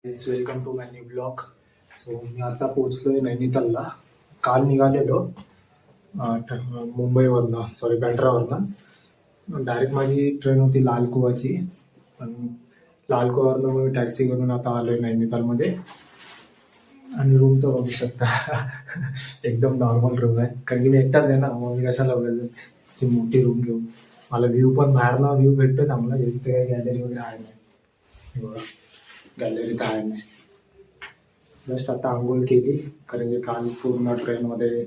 Welcome to my new blog. So मी आता पोहोचलोय नैनितालला. काल निघालेलो मुंबईवरनं, सॉरी बँड्रावरनं. डायरेक्ट माझी ट्रेन होती लाल कुवाची, पण लाल कुवावरनं मी टॅक्सी करून आता आलोय नैनितालमध्ये. आणि रूम तर बघू शकता एकदम नॉर्मल रूम आहे, कारण की मी एकटाच आहे ना, मग मी कशाला बघायच अशी मोठी रूम घेऊन. मला व्ह्यू पण बाहेरनं व्ह्यू भेटतो चांगला, इथे काही गॅलरी वगैरे आहे नाही. बघा गॅलरी तर आहे नाही. जस्ट आता आंघोळ केली, कारण की काल पूर्ण ट्रेनमध्ये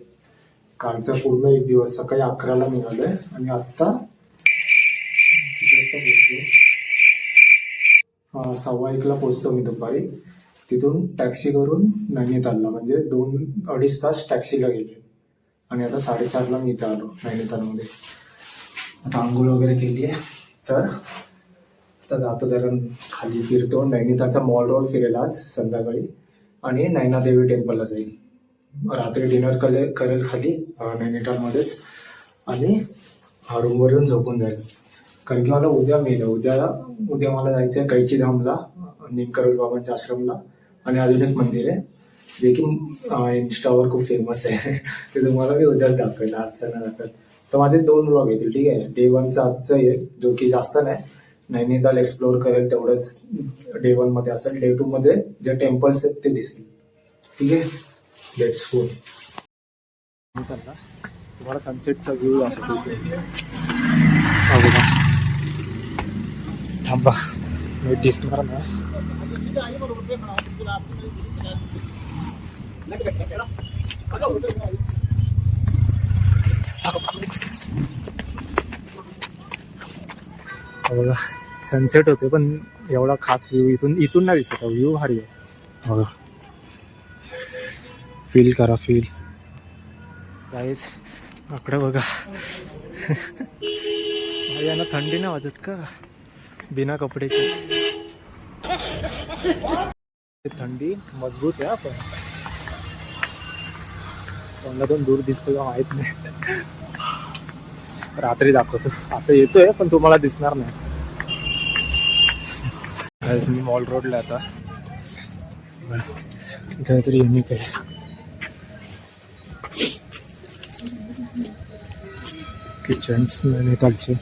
कालचा पूर्ण एक दिवस सकाळी 11ला निघालोय आणि आत्ता किती वाजता पोहोचलो, 1:15ला पोहोचतो मी दुपारी. तिथून टॅक्सी करून नैनितालला, म्हणजे 2-2.5 तास टॅक्सीला गेले आणि आता 4:30ला मी इथं आलो नैनितालमध्ये. आता आंघोळ वगैरे केली आहे, तर आता जातो जरा खाली फिरतो. नैनितालचा मॉल रोड फिरेल आज संध्याकाळी आणि नैना देवी टेम्पलला जाईल. रात्री डिनर करेल खाली नैनितालमध्येच आणि रूमवर येऊन झोपून जाईल. कारण की मला उद्या उद्या मला जायचं आहे कैची धामला, निमकरोली बाबांच्या आश्रमला. आणि अजून एक मंदिर आहे जे की इन्स्टावर खूप फेमस आहे ते तुम्हाला मी उद्याच दाखवेल, आजचं नाही दाखवेल. तर माझे 2 व्लॉग येतील, ठीक आहे. डे 1चा आजचा येईल, जो की जास्त नाही, नैनिताल एक्सप्लोअर करेल तेवढंच डे 1 मध्ये असेल. डे 2 मध्ये जे टेम्पल्स आहेत ते दिसेल, ठीक आहे. Let's go. तुम्हाला सनसेटचा व्ह्यू दाखवतो इथे. थांबा, मी दिसणार ना. बघा सनसेट होते, पण एवढा खास व्ह्यू इथून नाही दिसत. व्ह्यू भारी आहे बघा. फील करा, फील गाईस. आकडे बघा यांना थंडी नाही वाजत का बिना कपड्याची. थंडी मजबूत आहे. आपण तोंडातून दूर दिसतो का माहित नाही. रात्री दाखवतो, आता येतोय पण तुम्हाला दिसणार नाही. मी मॉल रोडला आता, काहीतरी युनिक आहे. किचन्स नैनितालचे.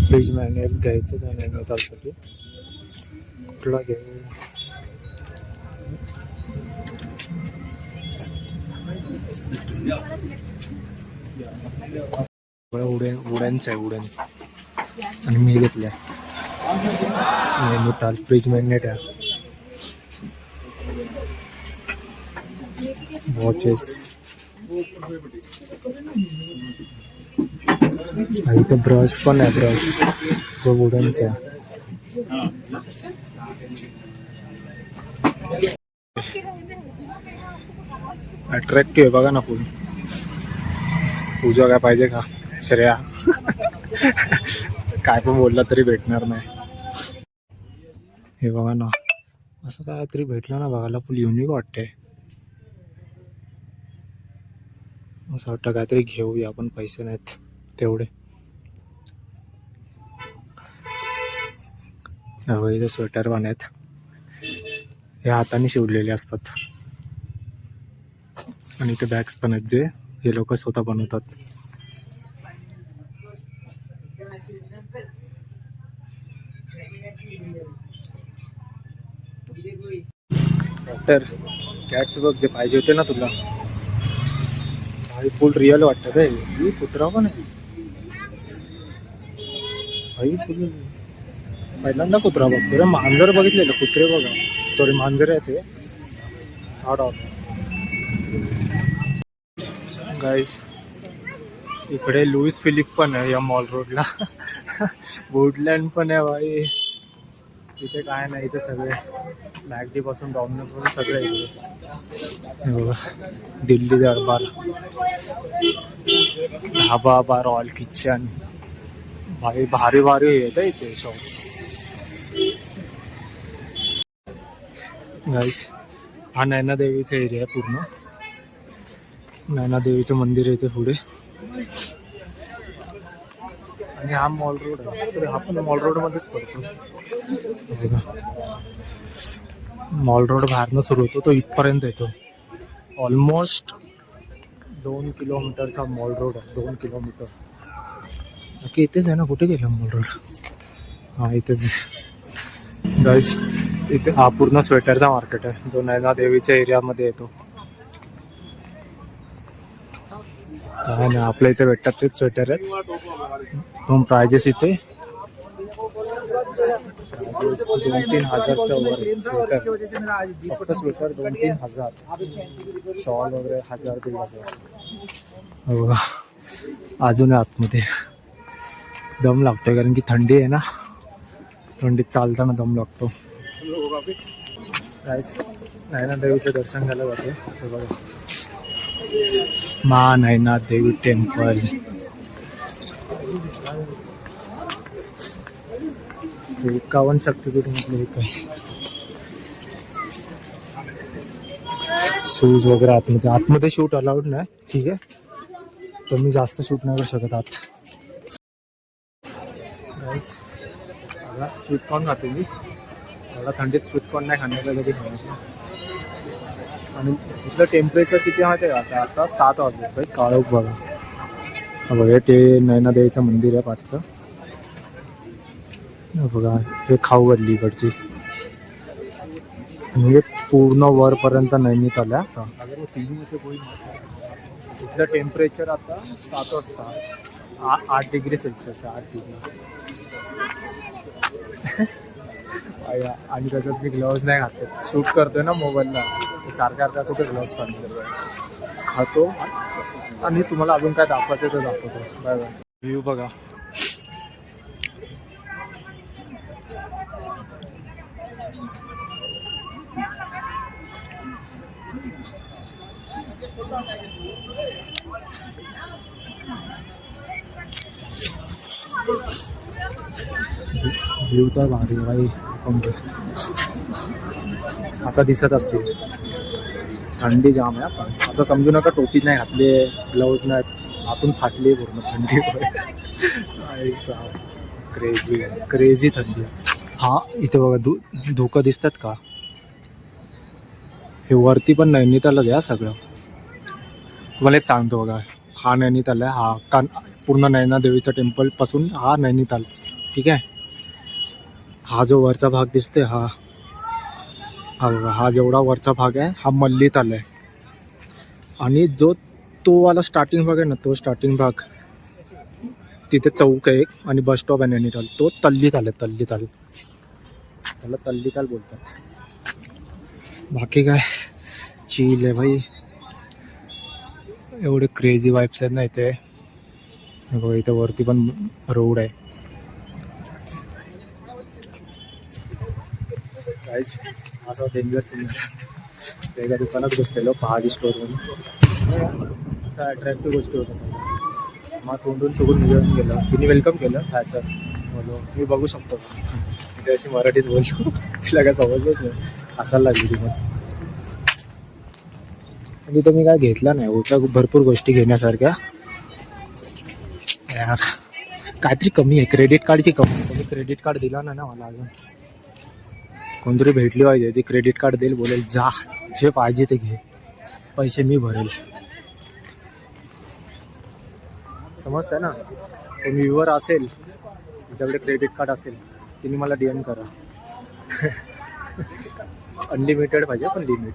फ्रीज मॅग्नेट घ्यायचंच आहे नैनितालसाठी. कुठला घेऊ? वुडनचं आहे, वुडन. आणि मी घेतल्या नैनिताल फ्रीज मॅग्नेट आहे. वॉचेस इथे ब्रश पण आहे, ब्रश जो वुडनचा आहे. अट्रॅक्टिव्ह आहे बघा ना फुल. पूजा काय पाहिजे का श्रेया काय पण बोलला तरी भेटणार नाही. हे बघा ना, असं काय तरी भेटलं ना बघायला, फुल युनिक वाटतंय. असं वाटतं काहीतरी घेऊया आपण, पैसे नाहीत तेवढे. इथे स्वेटर पण आहेत, हे हाताने शिवलेले असतात. आणि इथे बॅग्स पण आहेत जे हे लोक स्वतः बनवतात. डॉक्टर कॅट्स बघ, जे पाहिजे होते ना तुला, फुल रिअल वाटत आहे. कुत्रा पण आहे भाई, फुल पहिल्यांदा कुत्रा बघतो रे. मांजर बघितलेलं, कुत्रे बघा, सॉरी मांजर आहे ते. हा डॉग गाईज. इकडे लुईस फिलिप पण आहे या मॉल रोडला. वुडलँड पण आहे भाई. इथे काय नाही, इथे सगळे मॅगडी पासून डॉमिनोज पासून सगळे इथे. बघा दिल्ली दरबार, ढाबा बार, ऑल किचन भाई, भारी भारी येत आहे इथे शॉप्स गाईज. हा नैना देवीचा एरिया आहे पूर्ण. नैना देवीचं मंदिर आहे इथे पुढे. आणि हा मॉल रोड आहे. सॉरी, हा पण मॉल रोड मध्येच पडतो. मॉल रोड बाहेरनं सुरू होतो, तो इथपर्यंत येतो. ऑलमोस्ट 2 किलोमीटरचा मॉल रोड आहे. 2 किलोमीटर. नक्की इथेच आहे ना? कुठे गेलं मॉल रोड? हा इथेच आहे गाईस. इथे हा पूर्ण स्वेटरचा मार्केट आहे जो नैना देवीच्या एरियामध्ये येतो. काय नाही, आपल्या इथे भेटतात तेच स्वेटर आहेत. पण प्राइजेस इथे 2-3 हजारच्या वर स्वेटर. फक्त स्वेटर 2-3 हजार. शॉल वगैरे 1000-1500. बघा अजून आतमध्ये दम लागतोय कारण की थंडी आहे ना. थंडीत चालताना दम लागतो. गाईस नैना देवीचं दर्शन घ्यायला जातो. बघा मा नैना देवी टेम्पल. 51 शक्तिपीठ म्हटलं एक आहे. शूज वगैरे आतमध्ये शूट अलाउड नाही. ठीक आहे, तर मी जास्त शूट नाही करू शकत आत. गाईस स्वीटकॉर्न खातो मी. एवढा थंडीत स्वीटकॉर्न नाही खाण्याचा कधी खाण्याचं. आणि इथलं टेम्परेचर किती माहिती आहे का? आता 7 वाजले. काळोख बघा. बघा ते नैना देवीचं मंदिर आहे पाठचं. बघा हे खाऊ गल्ली इकडची. म्हणजे पूर्ण वरपर्यंत नैनीताल आहे. इथलं टेम्परेचर आता 7 वाजता 8 डिग्री सेल्सिअस आहे. 8 डिग्री. आणि त्याच्यात मी ग्लोव्ज नाही घातले. शूट करतोय ना मोबाईलला, सारखा कुठे ग्लोव्ज काढतो. खातो आणि तुम्हाला अजून काय दाखवायचं तर दाखवतो. Bye bye. व्ह्यू बघा. व्ह्यू तर भारी भाई. आता दिसत असतील. थंडी जाम आहे. पण असं समजू नका टोपी नाही घातली, ग्लोव्ज नाही, आतून फाटली पूर्ण थंडी. क्रेझी क्रेझी थंडी. हा इथे बघा धुकं दिसतात का? हे वरती पण नैनीतालच आहे सगळं. तुम्हाला एक सांगतो बघा, हा नैनीताल आहे. हा पूर्ण नैना देवीचं टेम्पल पासून हा नैनीताल. ठीक आहे. हा जो वरचा भाग दिसतोय हा बघा, हा जेवढा वरचा भाग आहे हा मल्लीताल आहे. आणि जो तो वाला स्टार्टिंग भाग आहे ना, तो स्टार्टिंग भाग तिथे चौक आहे एक आणि बस स्टॉप आहे नैनीताल. तो तल्लीताल आहे. तल्लीताल, त्याला तल्लीताल बोलतात. बाकी काय चिल आहे भाई. एवढे क्रेझी वाईब्स आहेत ना इथे. बघा इथे वरती पण रोड आहे. काहीच असं डेंजर सिग्नल एका दुकानात बसलेलो पहाडी स्टोअरवरून. असं अट्रॅक्टिव्ह गोष्टी होत्या सगळ्या. मग तोंडून चुकून निघून गेलं. तिने वेलकम केलं. काय सर बोलो मी बघू शकतो का? तिथे अशी मराठीत बोललो. तिला काय समजलंच नाही. हसायला लागली ती. मग आणि तर मी काय घेतला नाही. होत्या भरपूर गोष्टी घेण्यासारख्या. यार काहीतरी कमी आहे. क्रेडिट कार्डची कमी. तुम्ही क्रेडिट कार्ड दिला ना मला अजून. कोणतरी भेटली पाहिजे जे क्रेडिट कार्ड देईल, बोलेल जा जे पाहिजे ते घे, पैसे मी भरेल. समजतंय ना? कोणी व्ह्यूअर असेल ज्याच्याकडे क्रेडिट कार्ड असेल तिने मला DM करा. अनलिमिटेड पाहिजे पण लिमिट.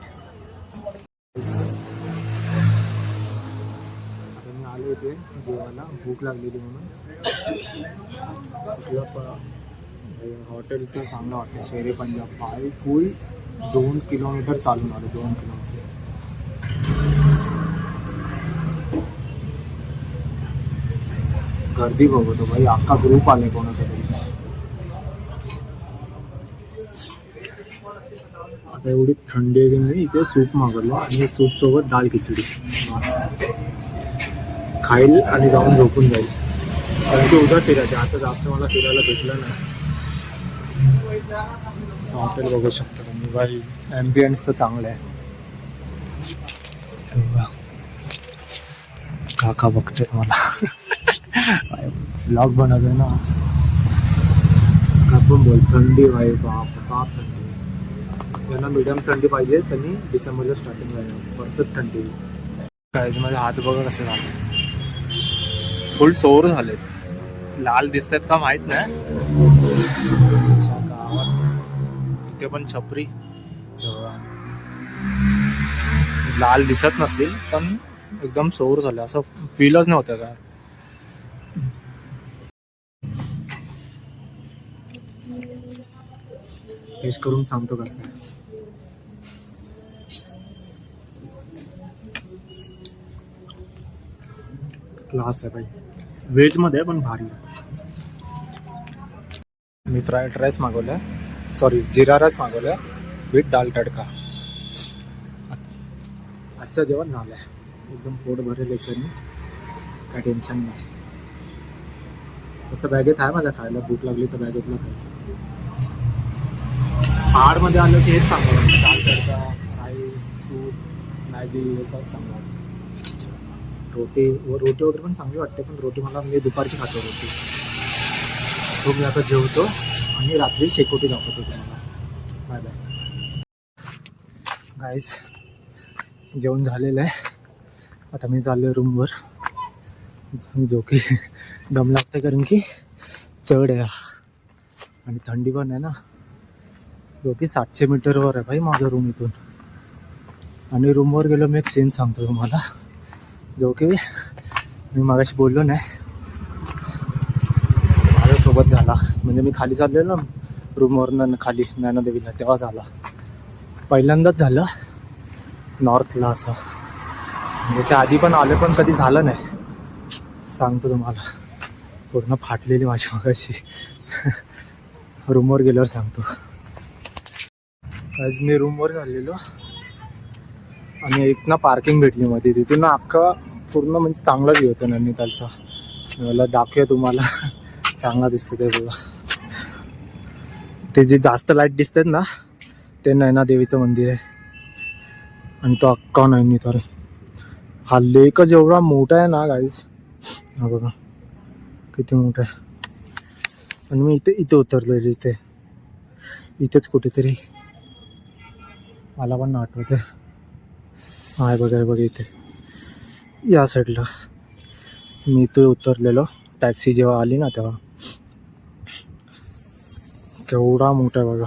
आता मी आलो होते जेवायला, भूक लागलेली म्हणून. हॉटेल तर चांगलं वाटतं. शेरे पंजाब पाय फुल 2 किलोमीटर चालून आलो. 2 किलोमीटर. गर्दी बघतो भाई. अख्खा ग्रुप आले कोणाचा तरी. आता एवढी थंडी आहे की मी इथे सूप मागवलं आणि सूप सोबत डाळ खिचडी खाईल आणि जाऊन झोपून जाईल. कारण की उद्या फिरायचं. आता जास्त मला फिरायला भेटलं नाही. हॉटेल बघू शकता तुम्ही भाई. ॲम्बियन्स तर चांगलं आहे. काका बघते मला ब्लॉग बनवतोय ना. आपण बोल थंडी भाई, बाप बाप थंडी. ज्यांना मीडियम थंडी पाहिजे त्यांनी डिसेंबरच्या स्टार्टिंगला येणार. परफेक्ट थंडी. काहीच माझे हात बघा कसे झाले, फुल सोर झाले. लाल दिसतात का माहित नाही. इथे पण छपरी लाल दिसत नसतील पण एकदम सोर झाले, असं फीलच नव्हतं काय. टेस्ट करून सांगतो कसं आहे. क्लास आहे भाई. व्हेज मध्ये पण भारी आहे. मी फ्राईड राईस मागवलाय, सॉरी जिरा राईस मागवलाय विथ दाल तडका. आजचं जेवण झालंय, एकदम पोट भरेल याच्याने, काय टेन्शन नाही. तसं बॅगेत आहे माझ्या खायला, भूक लागली तर बॅगेतला खायला. पहाडमध्ये आलं की हेच चांगलं वाटतं, दाल तडका, राईस, सूप, मॅगी हे सगळं चांगलं वाटतं. रोटी वगैरे पण चांगली वाटते, पण रोटी मला मी दुपारची खातो रोटी. सो मी आता जेवतो आणि रात्री शेकोटी दाखवतो तुम्हाला. Bye bye guys. जेवण झालेलं आहे, आता मी चाललो आहे रूमवर. जो की दम लागते कारण की चढ आहे आणि थंडी पण आहे ना. जो की 700 मीटरवर आहे भाई माझं रूम इथून. आणि रूमवर गेलो मी एक सीन सांगतो तुम्हाला, जो की मी मागाशी बोललो नाही माझ्यासोबत झाला. म्हणजे मी खाली चाललेलो ना रूमवरनं खाली ज्ञानदेवीला, तेव्हा झाला. पहिल्यांदाच झालं नॉर्थला असं. त्याच्या आधी पण आले पण कधी झालं नाही. सांगतो तुम्हाला, पूर्ण फाटलेली माझी मागाशी. रूमवर गेल्यावर सांगतो. आज मी रूमवर चाललेलो आणि एक ना पार्किंग भेटली मध्ये, तिथून ना अख्खा पूर्ण म्हणजे चांगला व्ह्यू होता नैनितालचा. मला दाखवूया तुम्हाला, चांगला दिसतं ते बघा. ते जे जास्त लाईट दिसतात ना ते नैना देवीचं मंदिर आहे. आणि तो अख्खा नैनिताल. हा लेकच एवढा मोठा आहे ना गाईज, हा बघा किती मोठा आहे. आणि मी इथे उतरलेलो, इथेच कुठेतरी, मला पण आठवत आहे. आहे बघा इथे या साईडला मी इथे उतरलेलो. टॅक्सी जेव्हा आली ना तेव्हा. केवढा मोठा आहे बघा.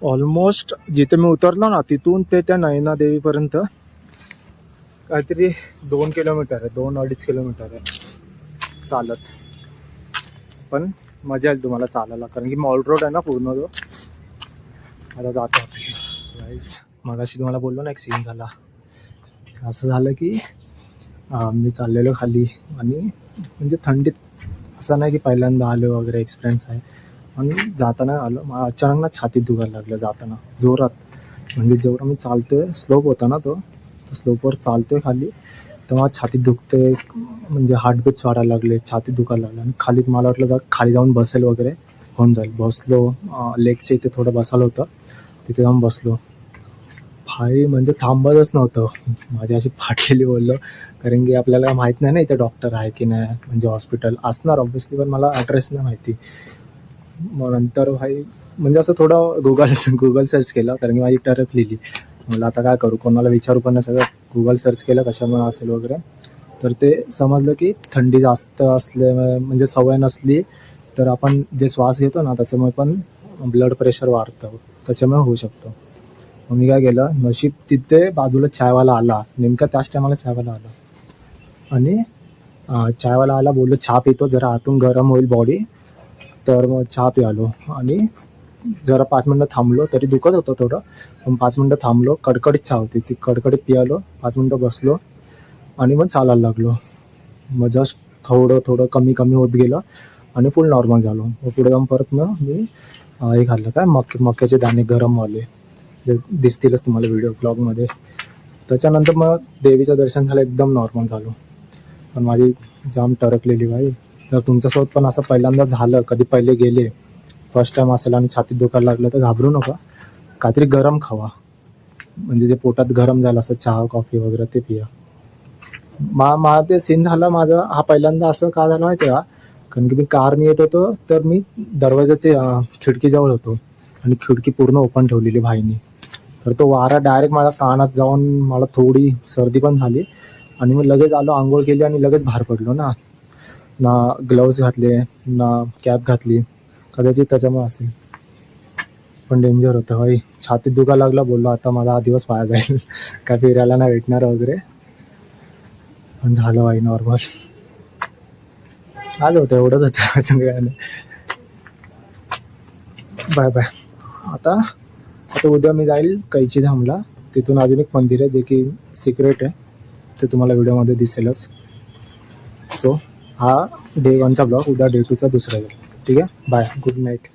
ऑलमोस्ट जिथे मी उतरलो ना तिथून ते त्या नैना देवीपर्यंत काहीतरी 2 किलोमीटर आहे, 2-2.5 किलोमीटर आहे चालत. पण मजा येईल तुम्हाला चालायला, कारण की मॉल रोड आहे ना पूर्ण तो. आता जातो गाईज. मगाशी तुम्हाला बोललो ना एक सीन झाला. असं झालं की मी चाललेलो खाली आणि म्हणजे थंडीत, असं नाही की पहिल्यांदा आलो वगैरे एक्सपिरियन्स आहे. आणि जाताना आलो अचानक ना छातीत दुखायला लागलं जाताना जोरात. म्हणजे जेवढा मी चालतोय, स्लोप होता ना तो स्लोपवर चालतोय खाली, तेव्हा छातीत दुखते. म्हणजे हार्टबीट्स वाढायला लागले, छातीत दुखायला लागलं. आणि खाली मला वाटलं खाली जाऊन बसेल वगैरे होऊन जाईल. बसलो, लेकच्या इथे थोडं बसायला होतं, तिथे जाऊन बसलो. भाई म्हणजे थांबतच नव्हतं. माझी अशी फाटलेली बोललो, कारण की आपल्याला माहीत नाही ना इथे डॉक्टर आहे की नाही, म्हणजे हॉस्पिटल असणार ऑब्व्हियसली, पण मला ॲड्रेस नाही माहिती. मग नंतर भाई म्हणजे असं थोडं गुगल सर्च केलं, कारण की माझी टरफ लिहिली. मला आता काय करू, कोणाला विचारू पण नाही, सगळं गुगल सर्च केलं कशामुळे असेल वगैरे. तर ते समजलं की थंडी जास्त असल्यामुळे, म्हणजे सवय नसली तर आपण जे श्वास घेतो ना त्याच्यामुळे पण ब्लड प्रेशर वाढतं, त्याच्यामुळे होऊ शकतो. मग मी काय केलं, नशीब तिथे बाजूला चायवाला आला, नेमका त्याच टायमाला चायवाला आला. आणि चायवाला आला, बोललो चहा पितो, जरा आतून गरम होईल बॉडी. तर मग चहा प्यालो आणि जरा 5 मिनटं थांबलो. तरी दुखत होतं थोडं, पण 5 मिनटं थांबलो. कडकडीत चहा होती, ती कडकडीत पियालो. 5 मिनटं बसलो आणि मग चालायला लागलो. मग जस्ट थोडं कमी होत गेलं आणि फुल नॉर्मल झालो. मग पुढे जाऊन परत मग मी हे खाल्लं, काय मक्याचे दाणे गरमवाले, दिसतीलच तुम्हाला व्हिडिओ ब्लॉगमध्ये. त्याच्यानंतर मग देवीचं दर्शन झालं, एकदम नॉर्मल झालो. पण माझी जाम टरकलेली बाई. जर तुमच्यासोबत पण असं पहिल्यांदा झालं, कधी पहिले गेले, फर्स्ट टाईम असेल आणि छातीत दुखायला लागलं, तर घाबरू नका. काहीतरी गरम खावा, म्हणजे जे पोटात गरम झालं असं चहा कॉफी वगैरे ते पिया. मला ते सीन झालं माझं हा पहिल्यांदा असं का झालं माहिती का, कारण की मी कारने येत होतो तर मी दरवाजाचे खिडकीजवळ होतो आणि खिडकी पूर्ण ओपन ठेवलेली भाईनी. तर तो वारा डायरेक्ट माझ्या कानात जाऊन मला थोडी सर्दी पण झाली आणि मी लगेच आलो, आंघोळ केली आणि लगेच बाहेर पडलो ना. ना ग्लव्स घातले ना कॅप घातली, कदाचित त्याच्यामुळे असेल. पण डेंजर होतं भाई, छातीत दुखा लागला, बोललो आता माझा हा दिवस वाया जाईल काय फिरायला नाही भेटणार वगैरे. पण झालं भाई नॉर्मल. आलं होतं एवढंच होतं सगळ्यांना. Bye bye. आता आता उद्या मी जाईल कैची धामला. तिथून अजून एक मंदिर आहे जे की सिक्रेट आहे, ते तुम्हाला व्हिडिओमध्ये दिसेलच. सो हा डे 1चा ब्लॉग, उद्या डे 2चा दुसरा येईल. ठीक आहे, बाय, गुड नाईट.